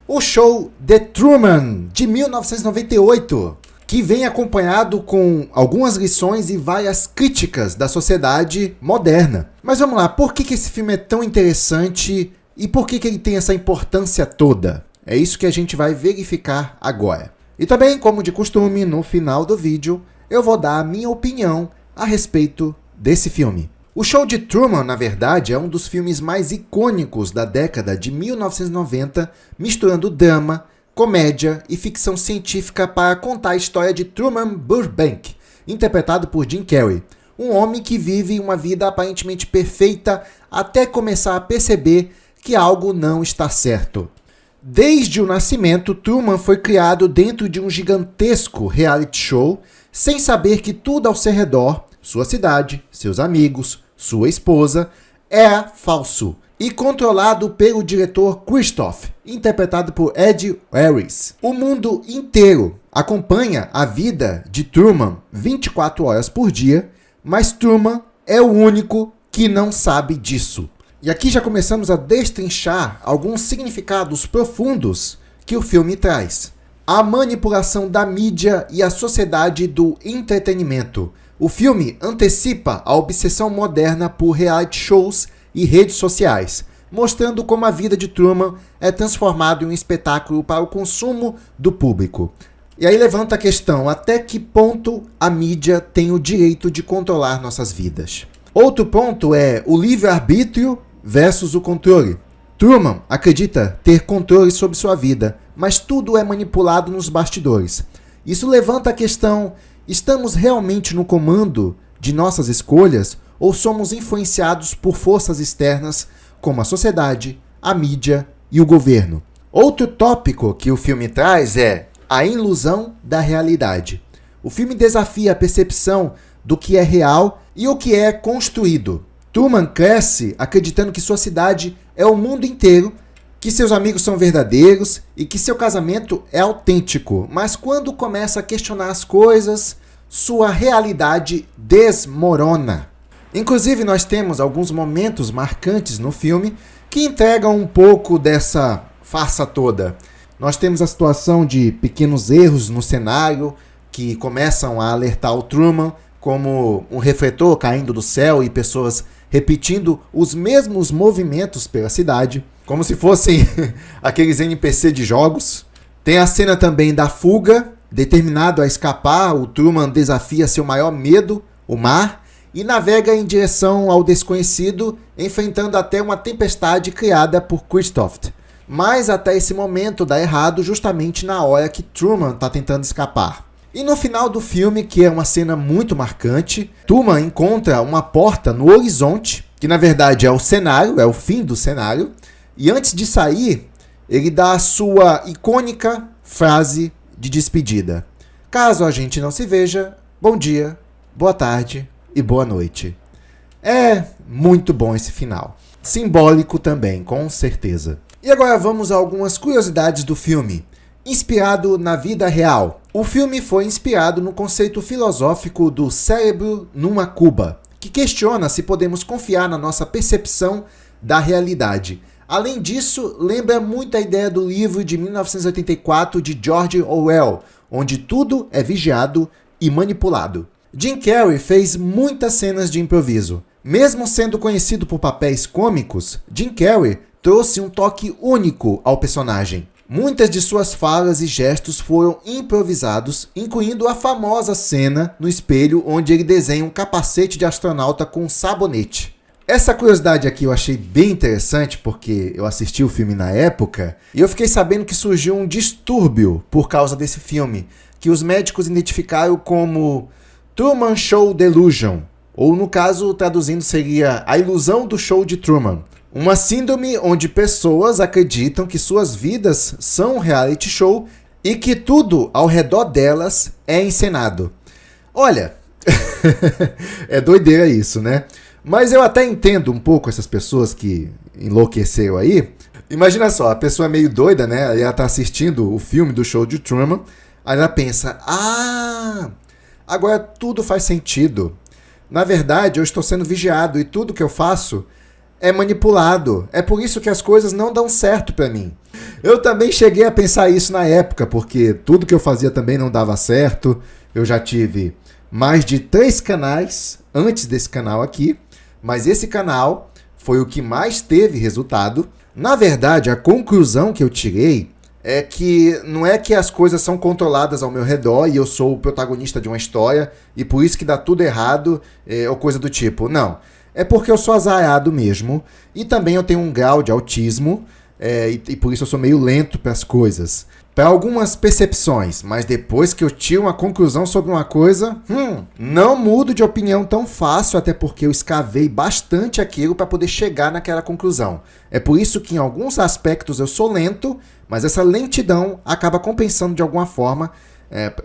O show The Truman, de 1998, que vem acompanhado com algumas lições e várias críticas da sociedade moderna. Mas vamos lá, por que esse filme é tão interessante e por que ele tem essa importância toda? É isso que a gente vai verificar agora. E também, como de costume, no final do vídeo, eu vou dar a minha opinião a respeito desse filme. O Show de Truman, na verdade, é um dos filmes mais icônicos da década de 1990, misturando drama, comédia e ficção científica para contar a história de Truman Burbank, interpretado por Jim Carrey, um homem que vive uma vida aparentemente perfeita até começar a perceber que algo não está certo. Desde o nascimento, Truman foi criado dentro de um gigantesco reality show, sem saber que tudo ao seu redor, sua cidade, seus amigos, sua esposa, era falso e controlado pelo diretor Christof, interpretado por Ed Harris. O mundo inteiro acompanha a vida de Truman 24 horas por dia, mas Truman é o único que não sabe disso. E aqui já começamos a destrinchar alguns significados profundos que o filme traz. A manipulação da mídia e a sociedade do entretenimento. O filme antecipa a obsessão moderna por reality shows e redes sociais, mostrando como a vida de Truman é transformada em um espetáculo para o consumo do público. E aí levanta a questão, até que ponto a mídia tem o direito de controlar nossas vidas? Outro ponto é o livre-arbítrio versus o controle. Truman acredita ter controle sobre sua vida, mas tudo é manipulado nos bastidores. Isso levanta a questão, estamos realmente no comando de nossas escolhas ou somos influenciados por forças externas como a sociedade, a mídia e o governo? Outro tópico que o filme traz é a ilusão da realidade. O filme desafia a percepção do que é real e o que é construído. Truman cresce acreditando que sua cidade é o mundo inteiro, que seus amigos são verdadeiros e que seu casamento é autêntico. Mas quando começa a questionar as coisas, sua realidade desmorona. Inclusive, nós temos alguns momentos marcantes no filme que entregam um pouco dessa farsa toda. Nós temos a situação de pequenos erros no cenário que começam a alertar o Truman, como um refletor caindo do céu e pessoas repetindo os mesmos movimentos pela cidade, como se fossem aqueles NPC de jogos. Tem a cena também da fuga. Determinado a escapar, o Truman desafia seu maior medo, o mar, e navega em direção ao desconhecido, enfrentando até uma tempestade criada por Christof. Mas até esse momento dá errado justamente na hora que Truman está tentando escapar. E no final do filme, que é uma cena muito marcante, Truman encontra uma porta no horizonte, que na verdade é o cenário, é o fim do cenário, e antes de sair, ele dá a sua icônica frase de despedida. Caso a gente não se veja, bom dia, boa tarde e boa noite. É muito bom esse final. Simbólico também, com certeza. E agora vamos a algumas curiosidades do filme. Inspirado na vida real. O filme foi inspirado no conceito filosófico do cérebro numa cuba, que questiona se podemos confiar na nossa percepção da realidade. Além disso, lembra muito a ideia do livro de 1984 de George Orwell, onde tudo é vigiado e manipulado. Jim Carrey fez muitas cenas de improviso. Mesmo sendo conhecido por papéis cômicos, Jim Carrey trouxe um toque único ao personagem. Muitas de suas falas e gestos foram improvisados, incluindo a famosa cena no espelho onde ele desenha um capacete de astronauta com um sabonete. Essa curiosidade aqui eu achei bem interessante porque eu assisti o filme na época e eu fiquei sabendo que surgiu um distúrbio por causa desse filme, que os médicos identificaram como Truman Show Delusion, ou no caso, traduzindo, seria a ilusão do show de Truman. Uma síndrome onde pessoas acreditam que suas vidas são um reality show e que tudo ao redor delas é encenado. Olha, é doideira isso, né? Mas eu até entendo um pouco essas pessoas que enlouqueceram aí. Imagina só, a pessoa é meio doida, né? Ela tá assistindo o filme do show de Truman, aí ela pensa, agora tudo faz sentido. Na verdade, eu estou sendo vigiado e tudo que eu faço é manipulado. É por isso que as coisas não dão certo pra mim. Eu também cheguei a pensar isso na época, porque tudo que eu fazia também não dava certo. Eu já tive mais de 3 canais antes desse canal aqui, mas esse canal foi o que mais teve resultado. Na verdade, a conclusão que eu tirei é que não é que as coisas são controladas ao meu redor e eu sou o protagonista de uma história e por isso que dá tudo errado ou coisa do tipo. Não. É porque eu sou azarado mesmo e também eu tenho um grau de autismo e por isso eu sou meio lento para as coisas. Para algumas percepções, mas depois que eu tiro uma conclusão sobre uma coisa, não mudo de opinião tão fácil, até porque eu escavei bastante aquilo para poder chegar naquela conclusão. É por isso que em alguns aspectos eu sou lento, mas essa lentidão acaba compensando de alguma forma,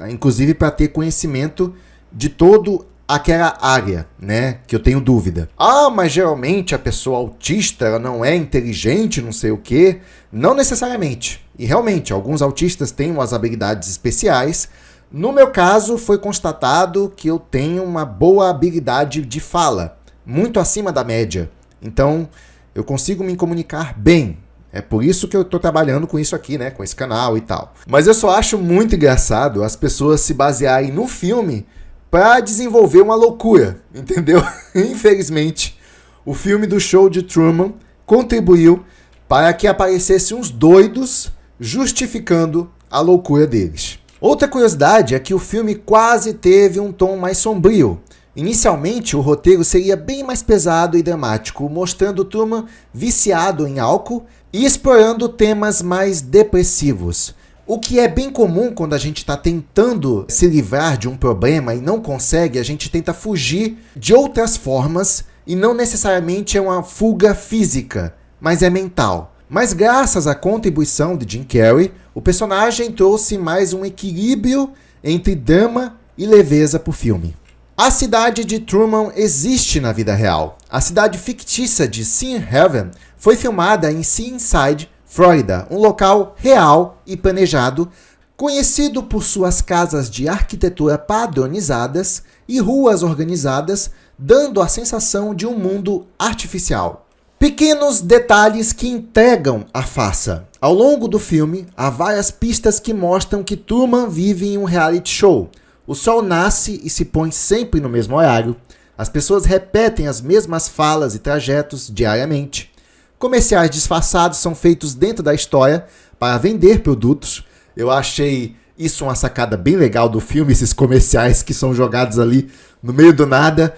inclusive para ter conhecimento de todo aquela área, né, que eu tenho dúvida. Mas geralmente a pessoa autista ela não é inteligente, não sei o quê. Não necessariamente. E realmente, alguns autistas têm umas habilidades especiais. No meu caso, foi constatado que eu tenho uma boa habilidade de fala, muito acima da média. Então, eu consigo me comunicar bem. É por isso que eu estou trabalhando com isso aqui, né, com esse canal e tal. Mas eu só acho muito engraçado as pessoas se basearem no filme para desenvolver uma loucura, entendeu? Infelizmente, o filme do Show de Truman contribuiu para que aparecessem uns doidos justificando a loucura deles. Outra curiosidade é que o filme quase teve um tom mais sombrio. Inicialmente, o roteiro seria bem mais pesado e dramático, mostrando Truman viciado em álcool e explorando temas mais depressivos. O que é bem comum quando a gente está tentando se livrar de um problema e não consegue, a gente tenta fugir de outras formas e não necessariamente é uma fuga física, mas é mental. Mas graças à contribuição de Jim Carrey, o personagem trouxe mais um equilíbrio entre drama e leveza para o filme. A cidade de Truman existe na vida real. A cidade fictícia de Sin Heaven foi filmada em Seaside, Flórida, um local real e planejado, conhecido por suas casas de arquitetura padronizadas e ruas organizadas, dando a sensação de um mundo artificial. Pequenos detalhes que entregam a farsa. Ao longo do filme, há várias pistas que mostram que Truman vive em um reality show. O sol nasce e se põe sempre no mesmo horário. As pessoas repetem as mesmas falas e trajetos diariamente. Comerciais disfarçados são feitos dentro da história para vender produtos. Eu achei isso uma sacada bem legal do filme, esses comerciais que são jogados ali no meio do nada.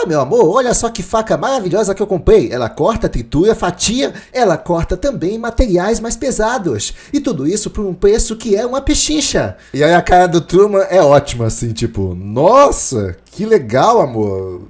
Meu amor, olha só que faca maravilhosa que eu comprei. Ela corta, tritura, fatia, ela corta também materiais mais pesados. E tudo isso por um preço que é uma pechincha. E aí a cara do Truman é ótima, assim, tipo, nossa, que legal, amor.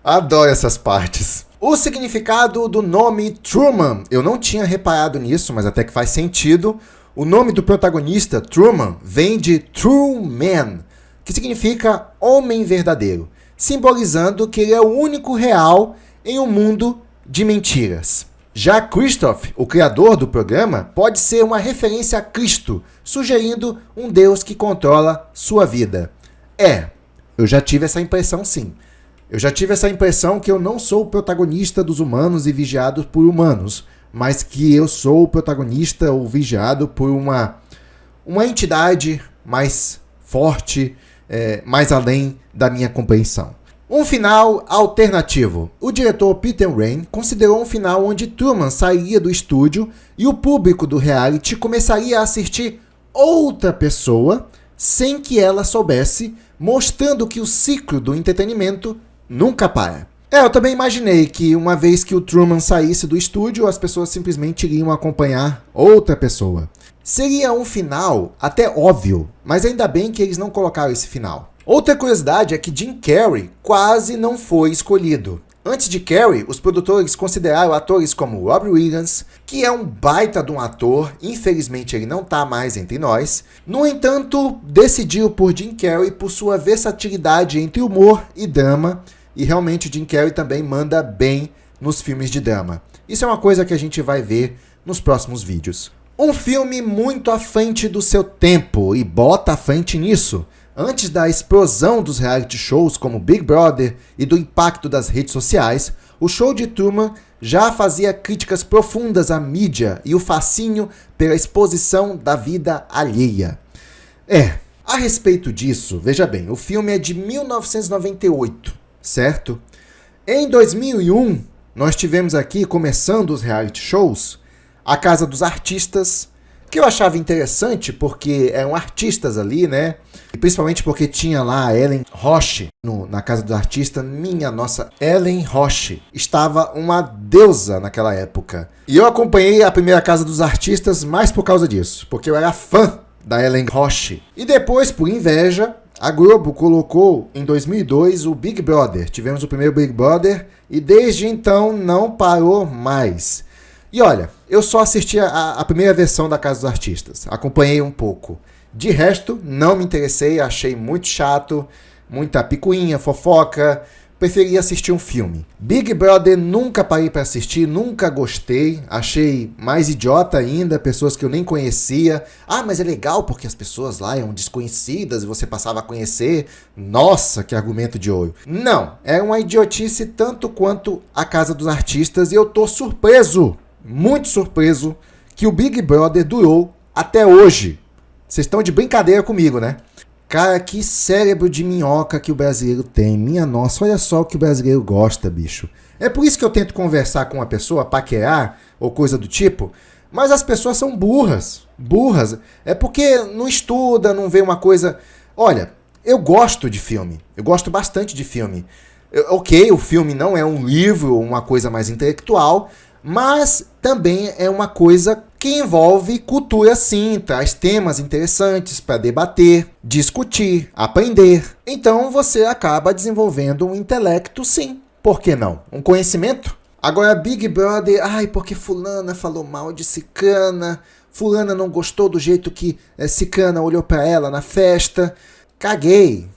Adoro essas partes. O significado do nome Truman, eu não tinha reparado nisso, mas até que faz sentido. O nome do protagonista, Truman, vem de True Man, que significa homem verdadeiro, simbolizando que ele é o único real em um mundo de mentiras. Já Christoph, o criador do programa, pode ser uma referência a Cristo, sugerindo um Deus que controla sua vida. Eu já tive essa impressão sim. Eu já tive essa impressão que eu não sou o protagonista dos humanos e vigiado por humanos, mas que eu sou o protagonista ou vigiado por uma entidade mais forte, mais além da minha compreensão. Um final alternativo. O diretor Peter Rain considerou um final onde Truman sairia do estúdio e o público do reality começaria a assistir outra pessoa sem que ela soubesse, mostrando que o ciclo do entretenimento nunca para. Eu também imaginei que uma vez que o Truman saísse do estúdio, as pessoas simplesmente iriam acompanhar outra pessoa. Seria um final até óbvio, mas ainda bem que eles não colocaram esse final. Outra curiosidade é que Jim Carrey quase não foi escolhido. Antes de Carrey, os produtores consideraram atores como Robin Williams, que é um baita de um ator, infelizmente ele não está mais entre nós. No entanto, decidiu por Jim Carrey por sua versatilidade entre humor e drama, e realmente o Jim Carrey também manda bem nos filmes de drama. Isso é uma coisa que a gente vai ver nos próximos vídeos. Um filme muito à frente do seu tempo, e bota à frente nisso. Antes da explosão dos reality shows como Big Brother e do impacto das redes sociais, o show de Truman já fazia críticas profundas à mídia e o fascínio pela exposição da vida alheia. A respeito disso, veja bem, o filme é de 1998, certo? Em 2001, nós tivemos aqui, começando os reality shows, A Casa dos Artistas, que eu achava interessante porque eram artistas ali, né? E principalmente porque tinha lá a Ellen Roche na Casa dos Artistas. Minha nossa, Ellen Roche estava uma deusa naquela época. E eu acompanhei a primeira Casa dos Artistas mais por causa disso, porque eu era fã da Ellen Roche. E depois, por inveja, a Globo colocou em 2002 o Big Brother. Tivemos o primeiro Big Brother e desde então não parou mais. E olha, eu só assisti a primeira versão da Casa dos Artistas, acompanhei um pouco. De resto, não me interessei, achei muito chato, muita picuinha, fofoca, preferi assistir um filme. Big Brother nunca parei para assistir, nunca gostei, achei mais idiota ainda, pessoas que eu nem conhecia. Ah, mas é legal porque as pessoas lá eram desconhecidas e você passava a conhecer. Nossa, que argumento de ouro. Não, é uma idiotice tanto quanto a Casa dos Artistas e eu tô surpreso. Muito surpreso que o Big Brother durou até hoje. Vocês estão de brincadeira comigo, né? Cara, que cérebro de minhoca que o brasileiro tem. Minha nossa, olha só o que o brasileiro gosta, bicho. É por isso que eu tento conversar com uma pessoa, paquerar ou coisa do tipo, mas as pessoas são burras. Burras. É porque não estuda, não vê uma coisa... Olha, eu gosto de filme. Eu gosto bastante de filme. Ok, o filme não é um livro, uma coisa mais intelectual, mas também é uma coisa que envolve cultura sim, traz temas interessantes para debater, discutir, aprender. Então você acaba desenvolvendo um intelecto sim, por que não? Um conhecimento? Agora Big Brother, porque fulana falou mal de cicrana, fulana não gostou do jeito que cicrana olhou para ela na festa. Caguei.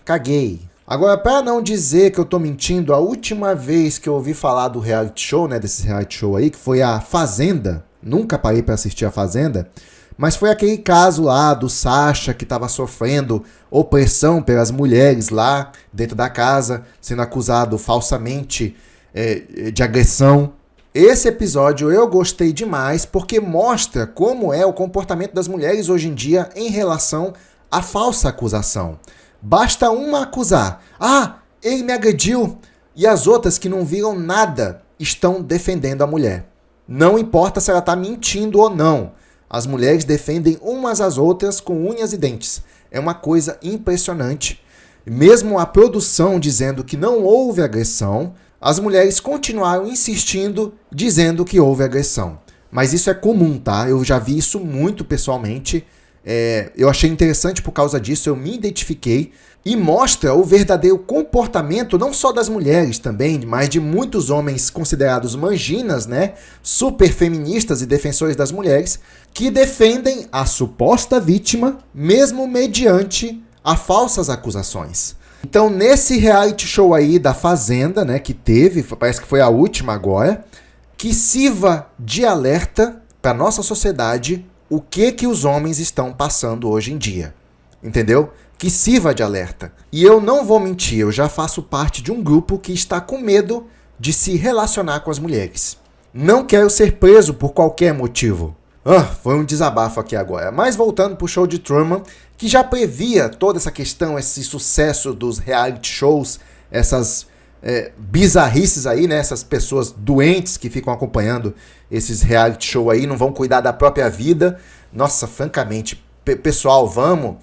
Agora, para não dizer que eu tô mentindo, a última vez que eu ouvi falar do reality show, né, desse reality show aí, que foi a Fazenda, nunca parei para assistir a Fazenda, mas foi aquele caso lá do Sacha que estava sofrendo opressão pelas mulheres lá dentro da casa, sendo acusado falsamente de agressão. Esse episódio eu gostei demais porque mostra como é o comportamento das mulheres hoje em dia em relação à falsa acusação. Basta uma acusar. Ele me agrediu. E as outras que não viram nada estão defendendo a mulher. Não importa se ela está mentindo ou não. As mulheres defendem umas às outras com unhas e dentes. É uma coisa impressionante. Mesmo a produção dizendo que não houve agressão, as mulheres continuaram insistindo, dizendo que houve agressão. Mas isso é comum, tá? Eu já vi isso muito pessoalmente. Eu achei interessante por causa disso, eu me identifiquei e mostra o verdadeiro comportamento não só das mulheres também, mas de muitos homens considerados manginas, né, super feministas e defensores das mulheres, que defendem a suposta vítima mesmo mediante a falsas acusações. Então nesse reality show aí da Fazenda, né, que teve, parece que foi a última agora, que sirva de alerta para nossa sociedade o que os homens estão passando hoje em dia, entendeu? Que sirva de alerta. E eu não vou mentir, eu já faço parte de um grupo que está com medo de se relacionar com as mulheres. Não quero ser preso por qualquer motivo. Foi um desabafo aqui agora. Mas voltando pro show de Truman, que já previa toda essa questão, esse sucesso dos reality shows, essas bizarrices aí, né? Essas pessoas doentes que ficam acompanhando esses reality show aí, não vão cuidar da própria vida. Nossa, francamente, pessoal, vamos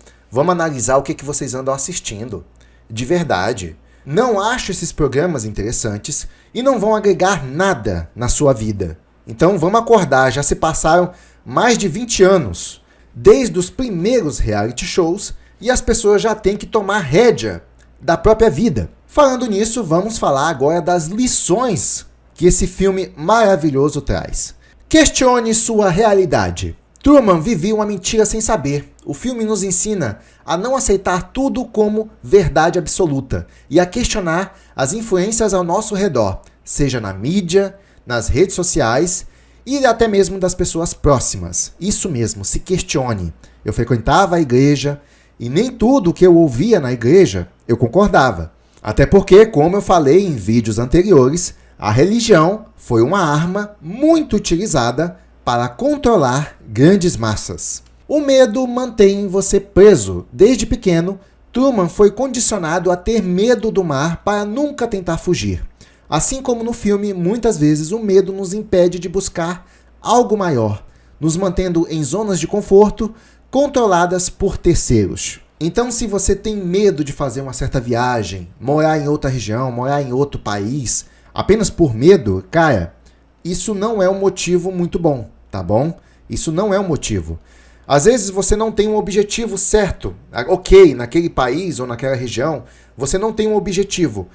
analisar o que vocês andam assistindo. De verdade. Não acho esses programas interessantes e não vão agregar nada na sua vida. Então vamos acordar, já se passaram mais de 20 anos, desde os primeiros reality shows, e as pessoas já têm que tomar rédea da própria vida. Falando nisso, vamos falar agora das lições que esse filme maravilhoso traz. Questione sua realidade. Truman vivia uma mentira sem saber. O filme nos ensina a não aceitar tudo como verdade absoluta e a questionar as influências ao nosso redor, seja na mídia, nas redes sociais e até mesmo das pessoas próximas. Isso mesmo, se questione. Eu frequentava a igreja, E nem tudo que eu ouvia na igreja eu concordava. Até porque, como eu falei em vídeos anteriores, a religião foi uma arma muito utilizada para controlar grandes massas. O medo mantém você preso. Desde pequeno, Truman foi condicionado a ter medo do mar para nunca tentar fugir. Assim como no filme, muitas vezes o medo nos impede de buscar algo maior, nos mantendo em zonas de conforto controladas por terceiros. Então, se você tem medo de fazer uma certa viagem, morar em outra região, morar em outro país, apenas por medo, cara, isso não é um motivo muito bom, tá bom? Isso não é um motivo. Às vezes você não tem um objetivo certo. Ok, naquele país ou naquela região, você não tem um objetivo.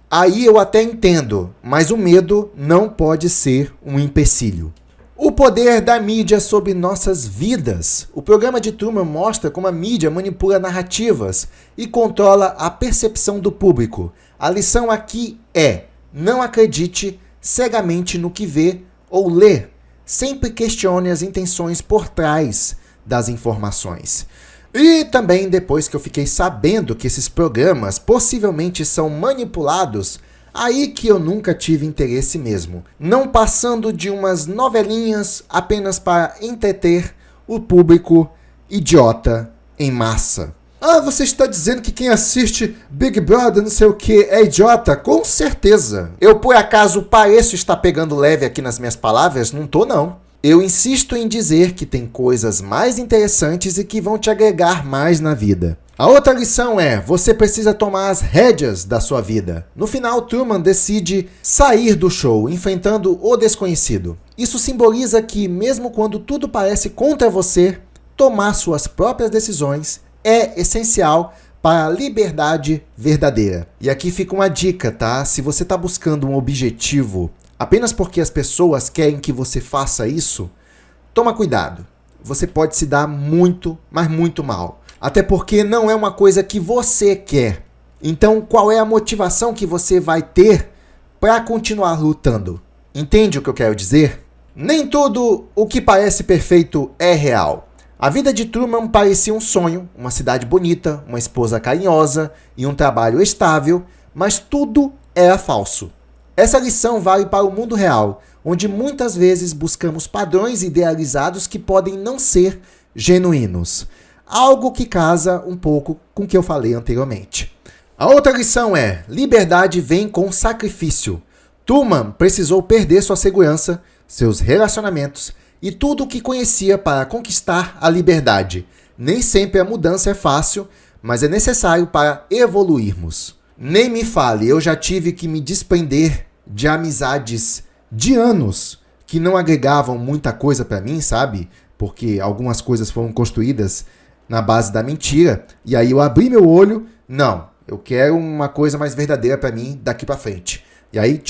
Aí eu até entendo, mas o medo não pode ser um empecilho. O poder da mídia sobre nossas vidas. O programa de Truman mostra como a mídia manipula narrativas e controla a percepção do público. A lição aqui é: não acredite cegamente no que vê ou lê. Sempre questione as intenções por trás das informações. E também, depois que eu fiquei sabendo que esses programas possivelmente são manipulados, aí que eu nunca tive interesse mesmo. Não passando de umas novelinhas apenas para entreter o público idiota em massa. Ah, você está dizendo que quem assiste Big Brother não sei o que é idiota? Com certeza. Eu por acaso pareço estar pegando leve aqui nas minhas palavras? Não tô não. Eu insisto em dizer que tem coisas mais interessantes e que vão te agregar mais na vida. A outra lição é: você precisa tomar as rédeas da sua vida. No final, Truman decide sair do show, enfrentando o desconhecido. Isso simboliza que, mesmo quando tudo parece contra você, tomar suas próprias decisões é essencial para a liberdade verdadeira. E aqui fica uma dica, tá? Se você está buscando um objetivo apenas porque as pessoas querem que você faça isso, toma cuidado. Você pode se dar muito, mas muito mal. Até porque não é uma coisa que você quer. Então, qual é a motivação que você vai ter para continuar lutando? Entende o que eu quero dizer? Nem tudo o que parece perfeito é real. A vida de Truman parecia um sonho, uma cidade bonita, uma esposa carinhosa e um trabalho estável, mas tudo era falso. Essa lição vale para o mundo real, onde muitas vezes buscamos padrões idealizados que podem não ser genuínos. Algo que casa um pouco com o que eu falei anteriormente. A outra lição é: liberdade vem com sacrifício. Truman precisou perder sua segurança, seus relacionamentos e tudo o que conhecia para conquistar a liberdade. Nem sempre a mudança é fácil, mas é necessário para evoluirmos. Nem me fale, eu já tive que me desprender de amizades de anos que não agregavam muita coisa pra mim, sabe? Porque algumas coisas foram construídas na base da mentira. E aí eu abri meu olho, não, eu quero uma coisa mais verdadeira pra mim daqui pra frente. E aí,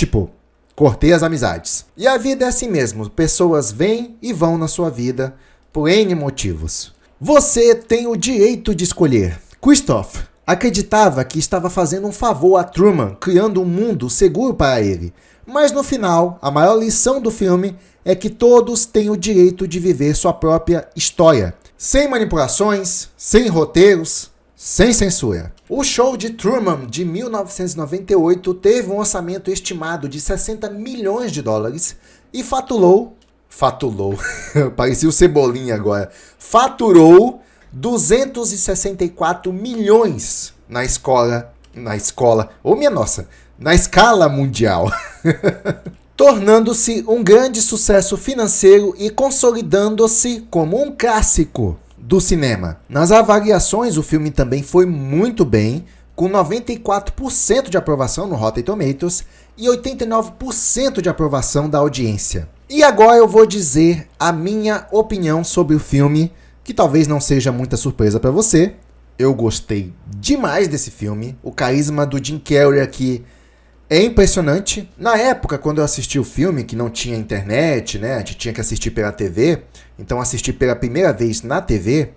cortei as amizades. E a vida é assim mesmo, pessoas vêm e vão na sua vida por N motivos. Você tem o direito de escolher. Christoph acreditava que estava fazendo um favor a Truman, criando um mundo seguro para ele. Mas no final, a maior lição do filme é que todos têm o direito de viver sua própria história. Sem manipulações, sem roteiros, sem censura. O show de Truman, de 1998, teve um orçamento estimado de 60 milhões de dólares e faturou, parecia o Cebolinha agora, faturou 264 milhões na escala, na escala mundial, tornando-se um grande sucesso financeiro e consolidando-se como um clássico do cinema. Nas avaliações, o filme também foi muito bem, com 94% de aprovação no Rotten Tomatoes e 89% de aprovação da audiência. E agora eu vou dizer a minha opinião sobre o filme, que talvez não seja muita surpresa para você. Eu gostei demais desse filme. O carisma do Jim Carrey aqui é impressionante. Na época, quando eu assisti o filme, que não tinha internet, né? A gente tinha que assistir pela TV. Então assisti pela primeira vez na TV.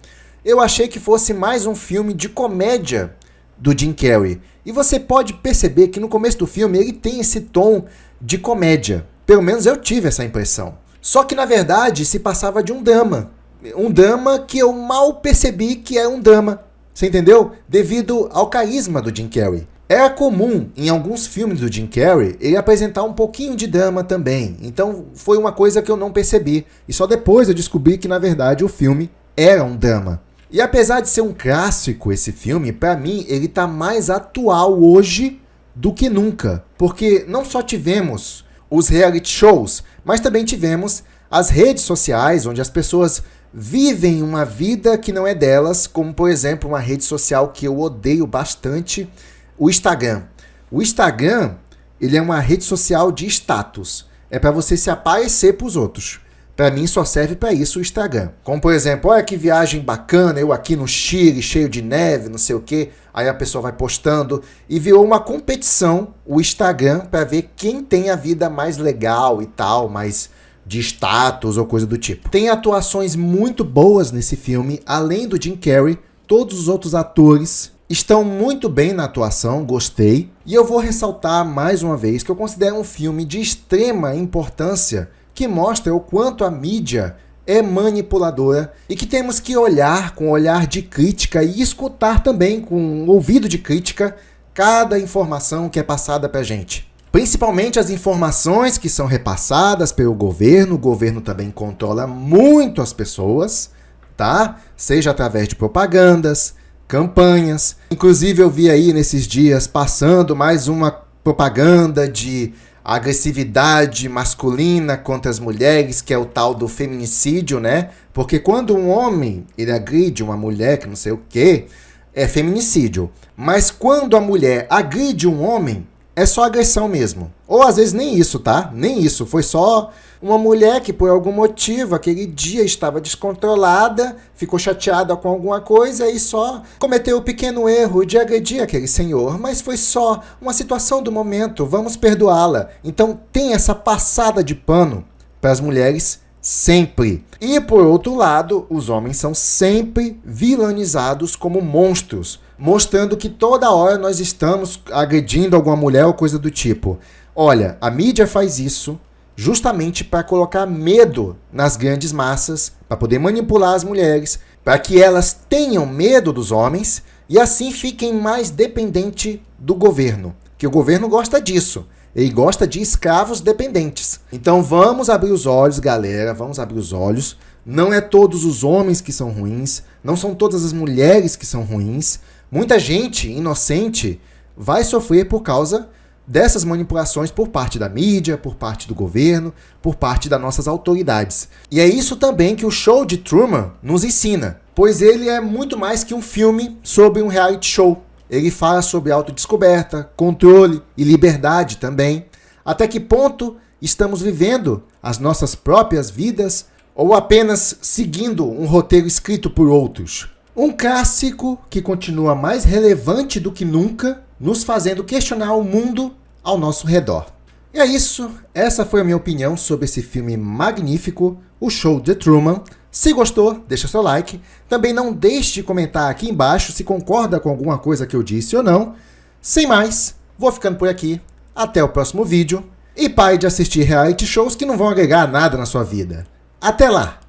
Eu achei que fosse mais um filme de comédia do Jim Carrey. E você pode perceber que no começo do filme ele tem esse tom de comédia. Pelo menos eu tive essa impressão. Só que na verdade se passava de um drama. Um drama que eu mal percebi que é um drama. Você entendeu? Devido ao carisma do Jim Carrey. Era comum, em alguns filmes do Jim Carrey, ele apresentar um pouquinho de drama também. Então foi uma coisa que eu não percebi. E só depois eu descobri que, na verdade, o filme era um drama. E apesar de ser um clássico esse filme, pra mim ele tá mais atual hoje do que nunca. Porque não só tivemos os reality shows, mas também tivemos as redes sociais, onde as pessoas vivem uma vida que não é delas, como por exemplo uma rede social que eu odeio bastante, o Instagram. O Instagram, ele é uma rede social de status. É para você se aparecer para os outros. Para mim só serve para isso o Instagram. Como por exemplo, olha que viagem bacana, eu aqui no Chile, cheio de neve, não sei o quê. Aí a pessoa vai postando e virou uma competição o Instagram para ver quem tem a vida mais legal e tal, mais de status ou coisa do tipo. Tem atuações muito boas nesse filme, além do Jim Carrey, todos os outros atores estão muito bem na atuação, gostei. E eu vou ressaltar mais uma vez que eu considero um filme de extrema importância que mostra o quanto a mídia é manipuladora e que temos que olhar com um olhar de crítica e escutar também com um ouvido de crítica cada informação que é passada pra gente. Principalmente as informações que são repassadas pelo governo. O governo também controla muito as pessoas, tá? Seja através de propagandas, campanhas. Inclusive eu vi aí nesses dias passando mais uma propaganda de agressividade masculina contra as mulheres, que é o tal do feminicídio, né? Porque quando um homem ele agride uma mulher, que não sei o quê, é feminicídio. Mas quando a mulher agride um homem, é só agressão mesmo. Ou às vezes nem isso, tá? Nem isso. Foi só uma mulher que por algum motivo aquele dia estava descontrolada, ficou chateada com alguma coisa e só cometeu o pequeno erro de agredir aquele senhor. Mas foi só uma situação do momento, vamos perdoá-la. Então tem essa passada de pano para as mulheres sempre. E por outro lado, os homens são sempre vilanizados como monstros, mostrando que toda hora nós estamos agredindo alguma mulher ou coisa do tipo. Olha, a mídia faz isso justamente para colocar medo nas grandes massas, para poder manipular as mulheres, para que elas tenham medo dos homens e assim fiquem mais dependentes do governo, que o governo gosta disso. Ele gosta de escravos dependentes. Então vamos abrir os olhos, galera, vamos abrir os olhos. Não é todos os homens que são ruins, não são todas as mulheres que são ruins. Muita gente inocente vai sofrer por causa dessas manipulações por parte da mídia, por parte do governo, por parte das nossas autoridades. E é isso também que o Show de Truman nos ensina, pois ele é muito mais que um filme sobre um reality show. Ele fala sobre autodescoberta, controle e liberdade também. Até que ponto estamos vivendo as nossas próprias vidas ou apenas seguindo um roteiro escrito por outros? Um clássico que continua mais relevante do que nunca, nos fazendo questionar o mundo ao nosso redor. E é isso, essa foi a minha opinião sobre esse filme magnífico, O Show de Truman. Se gostou, deixa seu like. Também não deixe de comentar aqui embaixo se concorda com alguma coisa que eu disse ou não. Sem mais, vou ficando por aqui. Até o próximo vídeo. E pare de assistir reality shows que não vão agregar nada na sua vida. Até lá!